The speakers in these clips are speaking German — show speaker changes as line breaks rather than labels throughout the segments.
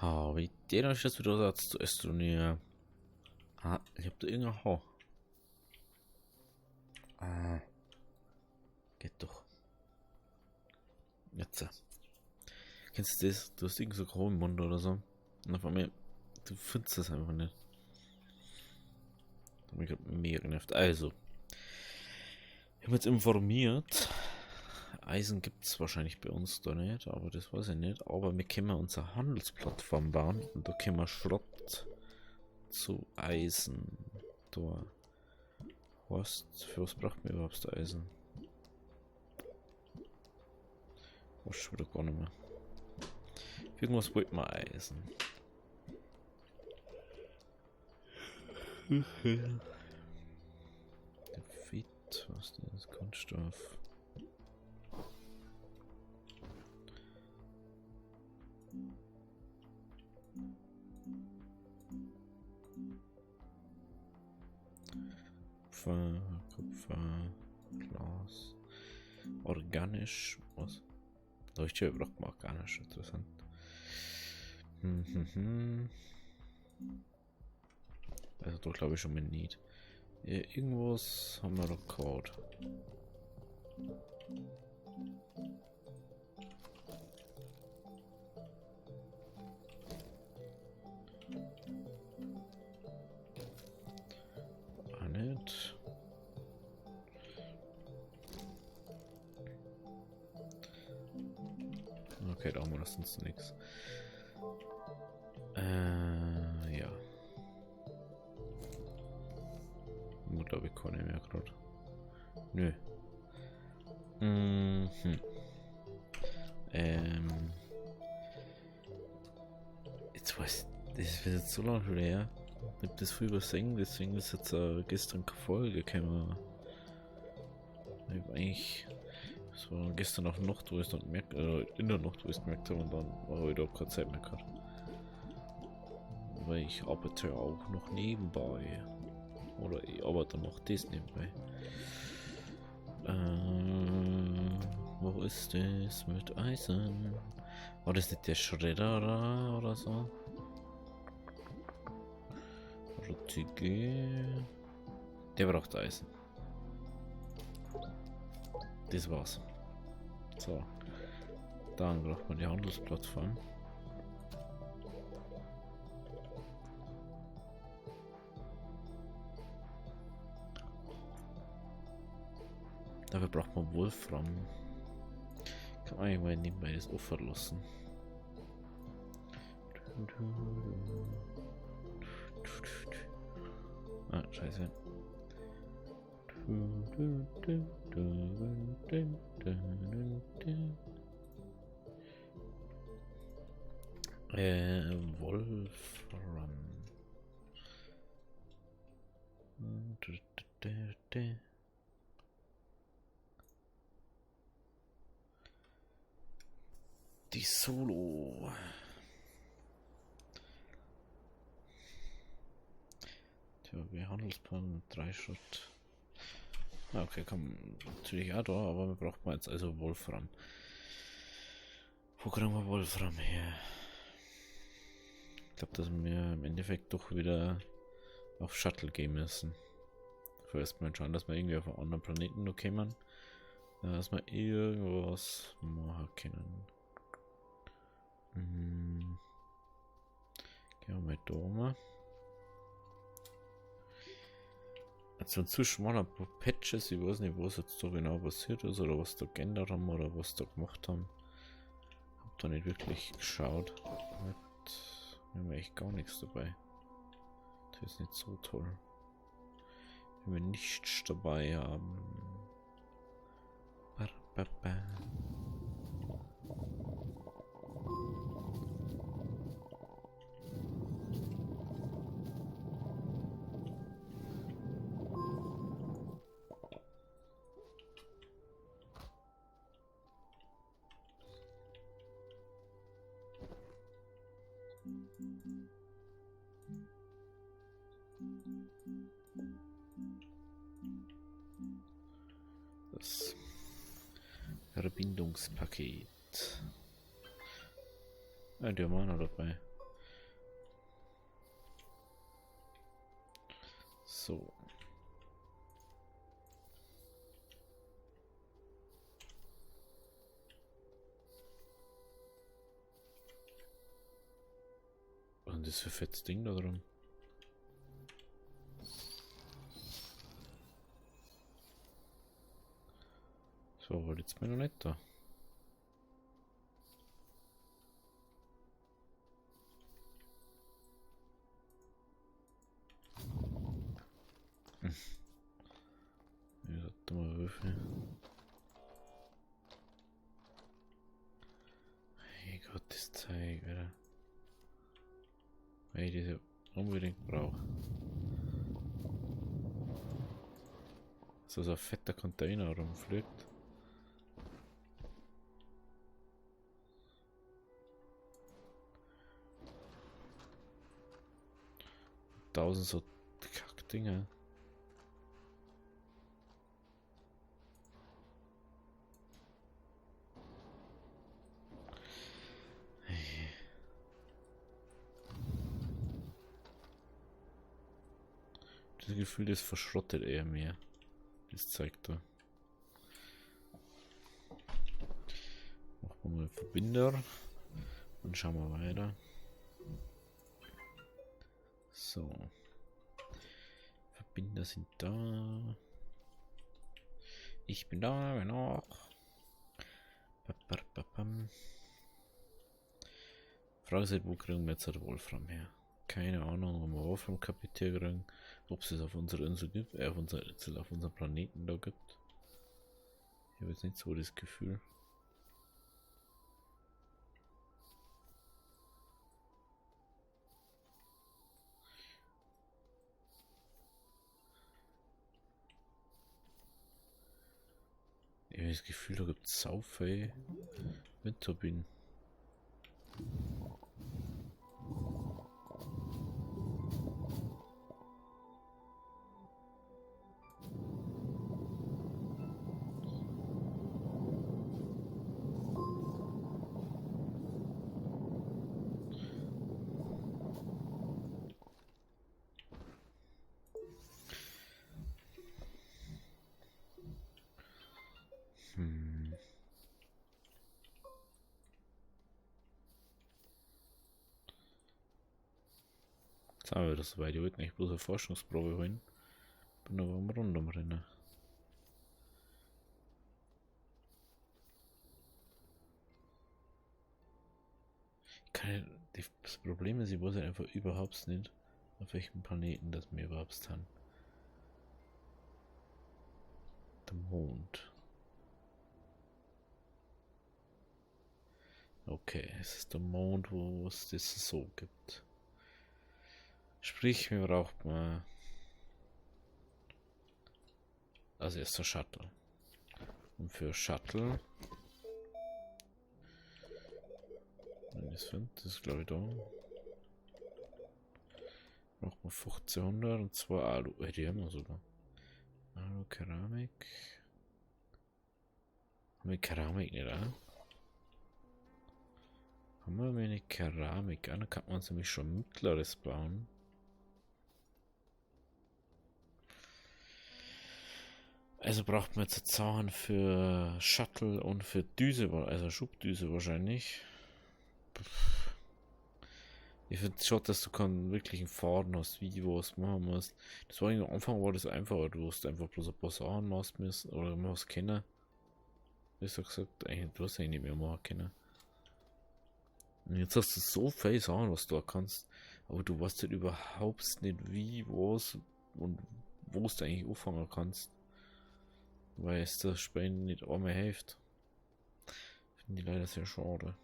Oh, wie den euch das wieder sagt zu Estonia. Ah, ich hab da irgendein Haar. Ah, geht doch. Jetzt. Kennst du das? Du hast irgendwie so grau im Mund oder so. Und auf einmal, du findest das einfach nicht. Das hat mich grad mega genervt. Also, ich habe jetzt informiert. Eisen gibt es wahrscheinlich bei uns da nicht, aber das weiß ich nicht. Aber wir können unsere Handelsplattform bauen und da können wir Schrott zu Eisen. Da. Was? Für was braucht man überhaupt das Eisen? Was schon wieder gar nicht mehr. Für irgendwas wollte man Eisen. Fit, was ist das? Kunststoff. Kupfer, Glas, organisch, was? Leuchtschwert braucht man organisch, interessant. Also doch glaube ich schon mal nicht. Ja, irgendwas haben wir doch Code. Nicht. Okay, da haben wir sonst nichts. Ja. Nur glaube ich kann ich mehr gerade. Nö. Jetzt weiß das wird jetzt so lange schon her. Ich hab das früher übersehen, deswegen ist jetzt gestern keine Folge gekommen. Ich hab eigentlich. Das war gestern auf Nacht, wo ich es dann gemerkt in der Nacht, wo ich es gemerkt habe, und dann habe ich da keine Zeit mehr gehabt. Weil ich arbeite ja auch noch nebenbei. Oder ich arbeite noch das nebenbei. Wo ist das mit Eisen? War das nicht der Schredder oder so? Rutige. Der braucht Eisen. Das war's. So. Dann braucht man die Handelsplattform. Dafür braucht man Wolfram. Kann man eigentlich mal nebenbei das Opfer lassen. Ah, scheiße. Wolfram. Die Solo. Tja, wir Handelsplan 3 Schritt. Ah, okay, komm, natürlich auch da, aber wir brauchen jetzt also Wolfram. Wo kriegen wir Wolfram her? Ich glaube, dass wir im Endeffekt doch wieder auf Shuttle gehen müssen. Vorerst mal schauen, dass wir irgendwie auf einen anderen Planeten noch kommen. Dass wir irgendwas machen können. Gehen wir mal da mal. Also inzwischen waren ein paar Patches, ich weiß nicht, was jetzt so genau passiert ist oder was da geändert haben oder was da gemacht haben. Hab da nicht wirklich geschaut. Wir haben echt gar nichts dabei. Das ist nicht so toll. Wenn wir nichts dabei haben. Das Verbindungspaket. Ja, die haben wir noch dabei. So. Was ist denn das für ein fettes Ding da drin? So, war jetzt mir noch nicht da. Ja, dumme Würfel. Hey Gott, das Zeug, wieder. Weil ich diese unbedingt brauche. So ein fetter Container rumfliegt. Tausend so Kackdinger. Das Gefühl, das verschrottet eher mehr. Das zeigt da. Machen wir mal Verbinder. Und schauen wir weiter. So. Verbinder sind da. Ich bin da, genau. Frage ist halt, wo kriegen wir jetzt halt Wolfram her? Keine Ahnung, ob wir Wolfram-Kapitel kriegen. Ob es auf unserer Insel gibt, auf unserer Insel, auf unserem Planeten da gibt. Ich habe jetzt nicht so das Gefühl. Ich habe das Gefühl, da gibt es sau viele Windturbinen. Jetzt haben wir das soweit. Ich wollte nicht bloß eine Forschungsprobe holen. Bin aber am Rundum rennen. Das Problem ist, ich weiß halt einfach überhaupt nicht, auf welchem Planeten das wir überhaupt haben. Der Mond. Okay, es ist der Mond, wo es das so gibt. Sprich, wir brauchen mal als erster Shuttle. Und für Shuttle. Wenn ich es finde, das ist glaube ich da. Brauchen wir 1500 und zwar Alu. Die haben wir sogar. Alu, Keramik. Haben wir Keramik nicht, oder? Haben wir eine Keramik? Dann kann man nämlich schon mittleres bauen. Also braucht man jetzt Zahn für Shuttle und für Düse, also Schubdüse wahrscheinlich. Ich finde schon, dass du wirklich einen Faden hast, wie du was machen musst. Das war am Anfang war das einfacher, du hast einfach bloß ein paar Sachen machen müssen oder machst kennen. Wie gesagt, eigentlich, du hast eigentlich nicht mehr machen können. Und jetzt hast du so viele Sachen, was du da kannst, aber du weißt halt überhaupt nicht wie, was und wo du eigentlich anfangen kannst. Weil es das Spiel nicht einmal hilft. Finde ich leider sehr schade.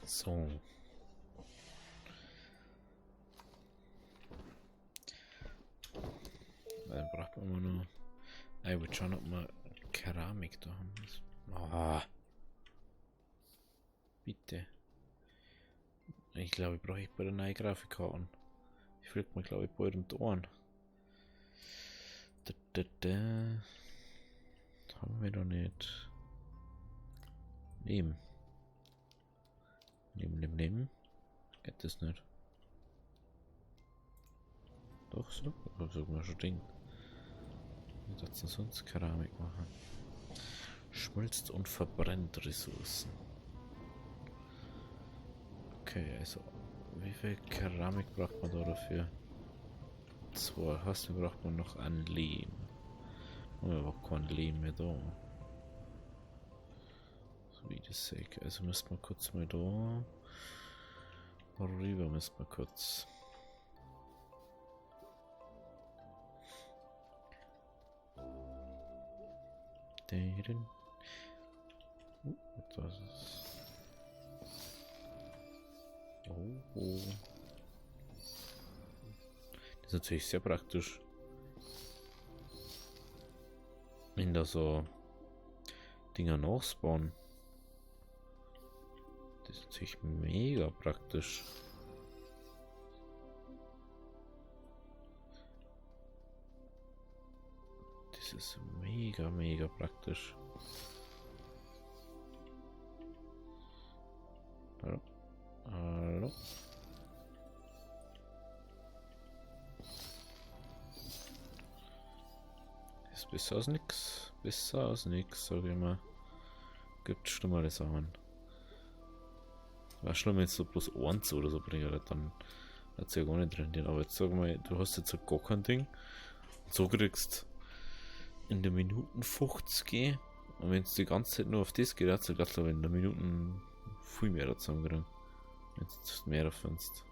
So. Dann braucht man immer noch. Ich will schauen, ob wir Keramik da haben. Ah, bitte. Ich glaube, ich brauche bei der neuen Grafikkarte. Ich fliegt mir, glaube ich, bald um die Ohren. Haben wir doch nicht. Nehmen. Nehmen. Geht das nicht? Doch, so. Sag mal schon Ding. Was hat denn sonst Keramik machen? Schmilzt und verbrennt Ressourcen. Okay, also wie viel Keramik braucht man da dafür? 2. Hast du, braucht man noch an Lehm. Oh, aber kein Lehm mehr da. So wie das Säge. Also müssen wir kurz mal da. Rüber müssen wir kurz. Den. Das ist. Oh. Das ist natürlich sehr praktisch. Wenn da so Dinger nachspawnen. Das ist natürlich mega praktisch. Das ist mega praktisch. Hallo? Ist besser als nix. Besser als nix, sag ich mal. Gibt schlimmere Sachen. War schlimm, wenn du bloß 1 oder so bringen, dann hat es ja gar nicht drin. Aber jetzt sag mal, du hast jetzt gar kein Ding. Und so kriegst in der Minuten 50 und wenn es die ganze Zeit nur auf das geht, hat es ja in der Minuten viel mehr dazu kriegen. Wenn du mehr findest.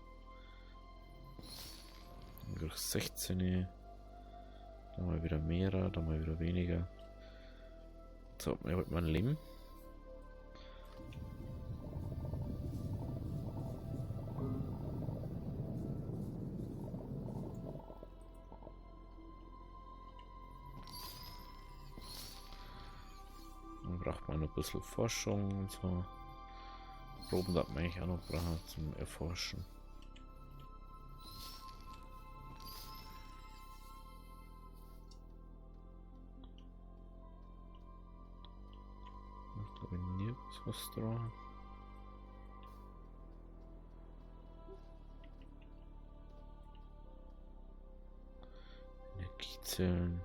Dann kriegst du 16, dann mal wieder mehr, dann mal wieder weniger. So, mir wollte man Leben. Dann braucht man ein bisschen Forschung und so. Proben darf man eigentlich auch noch brauchen zum Erforschen. Ich glaube nirgends was dran. Energiezellen.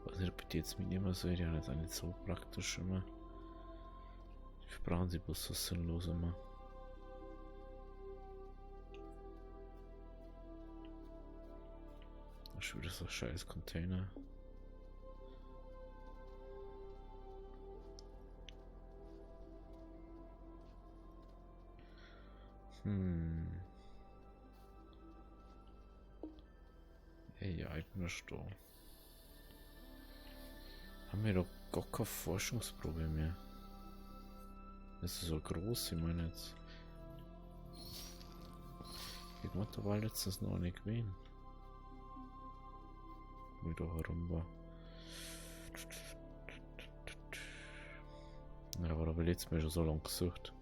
Was ich bitte jetzt mitnehmen soll, ja, das ist auch nicht so praktisch immer. Ich brauche sie bloß so sinnlos immer. Das ist schon wieder so ein scheiß Container. Hey, ja, ich bin da. Haben wir doch gar keine Forschungsprobe mehr. Das ist so groß, ich meine jetzt. Ich glaube, da war letztens noch nicht gewesen. Wo ich da herum war. Ja, aber da habe ich letztes Mal schon so lange gesucht.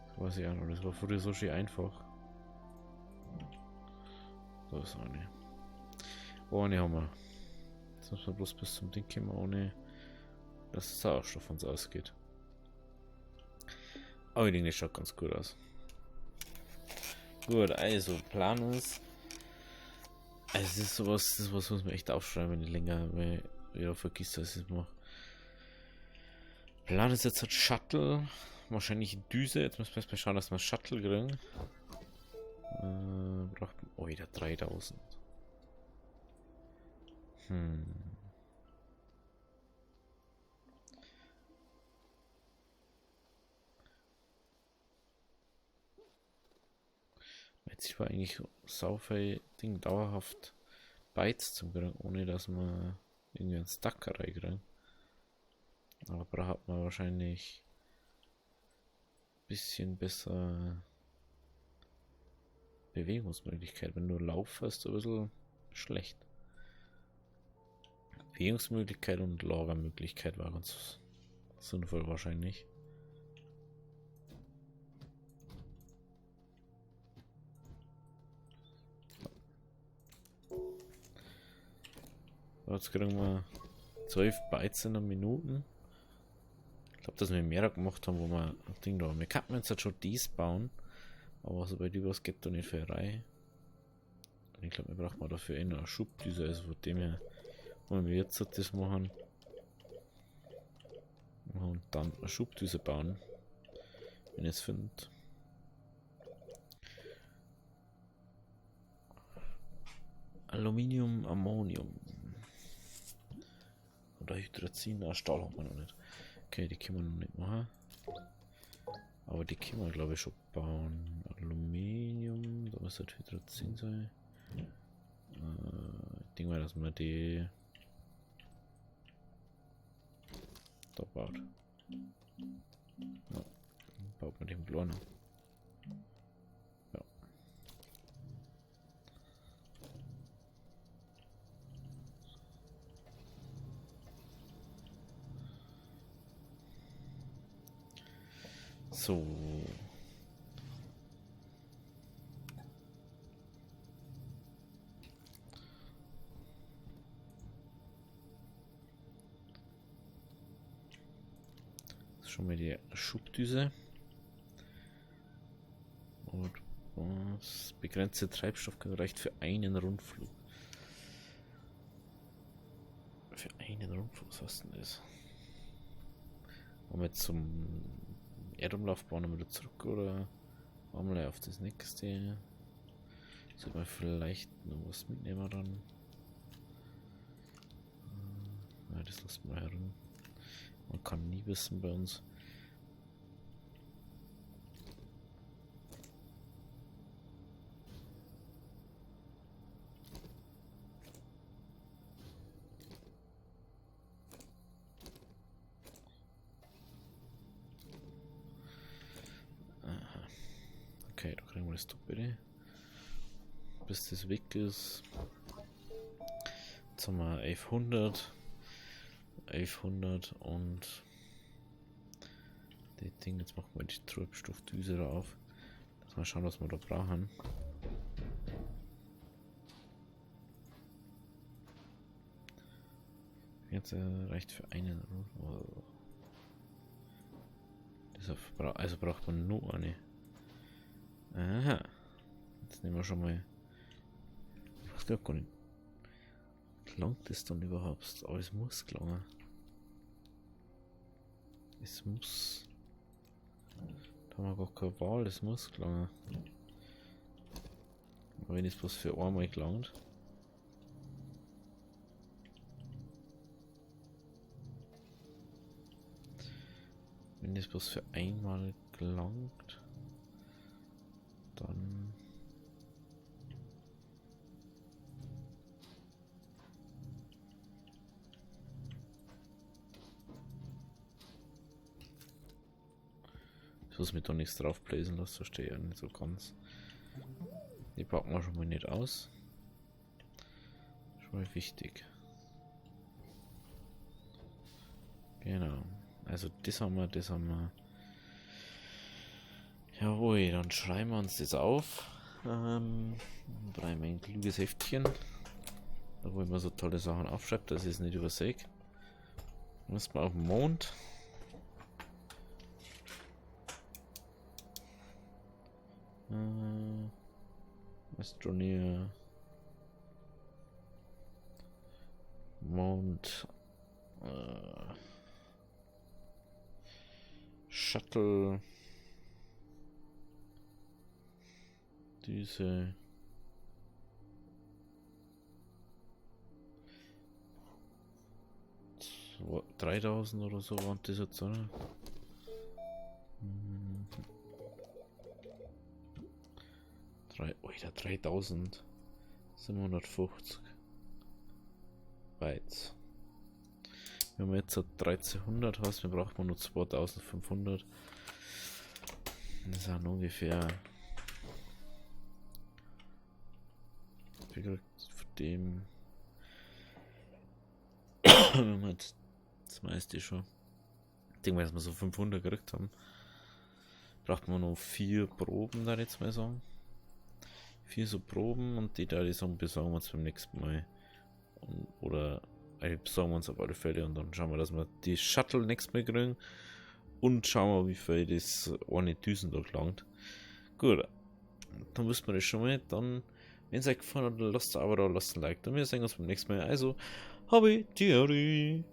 Das weiß ich auch noch, das war früher so schön einfach. Da ist eine. Ohne haben wir. Jetzt müssen wir bloß bis zum Ding kommen, ohne dass Sauerstoff von uns ausgeht. Aber ich denke, das schaut ganz gut aus. Gut, also Plan ist. Also es ist sowas, das was muss man echt aufschreiben, wenn ich länger wieder vergisst, dass ich es mache. Plan ist jetzt halt Shuttle. Wahrscheinlich Düse. Jetzt müssen wir erstmal schauen, dass wir Shuttle kriegen. Braucht man. Oh, wieder 3000. Jetzt war eigentlich sau viel Ding dauerhaft Bytes zum kriegen, ohne dass man irgendwie einen Stack reinkriegen. Aber da hat man wahrscheinlich ein bisschen besser Bewegungsmöglichkeit. Wenn du laufst, ein bisschen Schlecht. Bewegungsmöglichkeit und Lagermöglichkeit war ganz sinnvoll wahrscheinlich. So, jetzt kriegen wir 12 Bytes in einer Minute. Ich glaube, dass wir mehr gemacht haben, wo wir ein Ding da haben. Wir könnten jetzt halt schon dies bauen, aber sobald was geht da nicht für eine Reihe. Und ich glaube, wir brauchen dafür eh noch eine Schubdüse, also von dem her wollen wir jetzt das machen. Und dann eine Schubdüse bauen, wenn ich es finde. Aluminium, Ammonium. Oder Hydrazin, Stahl haben wir noch nicht. Okay, die können wir noch nicht machen. Aber die können wir glaube ich schon bauen. Aluminium, da muss halt Hydrazin sein. Ich denke mal, dass man die da baut. Ja, baut man den Blumen. Ja. So. Schon mal die Schubdüse. Und was? Begrenzte Treibstoff reicht für einen Rundflug. Für einen Rundflug, was heißt denn das? Wollen wir jetzt zum Erdumlaufbahn wieder zurück oder wollen wir auf das nächste? Sollte man vielleicht noch was mitnehmen dann? Ja, das lassen wir herum. Man kann nie wissen bei uns. Aha. Okay, da kriegen wir das doch bitte. Bis das weg ist. Jetzt haben wir 1100. 1100 und das Ding, jetzt machen wir die Treibstoffdüse da auf. Mal schauen, was wir da brauchen. Jetzt reicht für einen. Also braucht man nur eine. Aha. Jetzt nehmen wir schon mal. Ich weiß gar nicht. Langt das dann überhaupt? Aber es muss gelangen. Es muss. Da haben wir gar keine Wahl, es muss gelangen. Aber wenn es bloß für einmal gelangt. Wenn es bloß für einmal gelangt, dann. Ich muss mir da nichts draufbläsen, das verstehe ich ja nicht so ganz. Die packen wir schon mal nicht aus. Schon mal wichtig. Genau. Also das haben wir, das haben wir. Jawohl, dann schreiben wir uns das auf. Bleiben wir ein kluges Heftchen. Da wo ich mir so tolle Sachen aufschreibe, dass ich es nicht übersehe. Muss man auf den Mond. Astroneer. Mond. Shuttle. Düse. So, 3000 oder so waren das jetzt, oder? Oida, 3750 Bytes. Wir haben jetzt 1300, heißt, wir brauchen nur 2500. Das sind ungefähr. Für nachdem. Wenn wir jetzt das meiste schon. Ich denke mal, dass wir so 500 gekriegt haben. Braucht man noch 4 Proben, da jetzt mal sagen. 4 so Proben und die da die sagen, besorgen wir uns beim nächsten Mal. Oder besorgen wir uns auf alle Fälle und dann schauen wir, dass wir die Shuttle nächstes Mal kriegen. Und schauen wir, wie viel das eine Düsen da gelangt. Gut, dann wüssten wir das schon mal. Dann, wenn es euch gefallen hat, lasst ein Abo da, lasst ein Like. Dann wir sehen uns beim nächsten Mal. Also, habe die Ehre.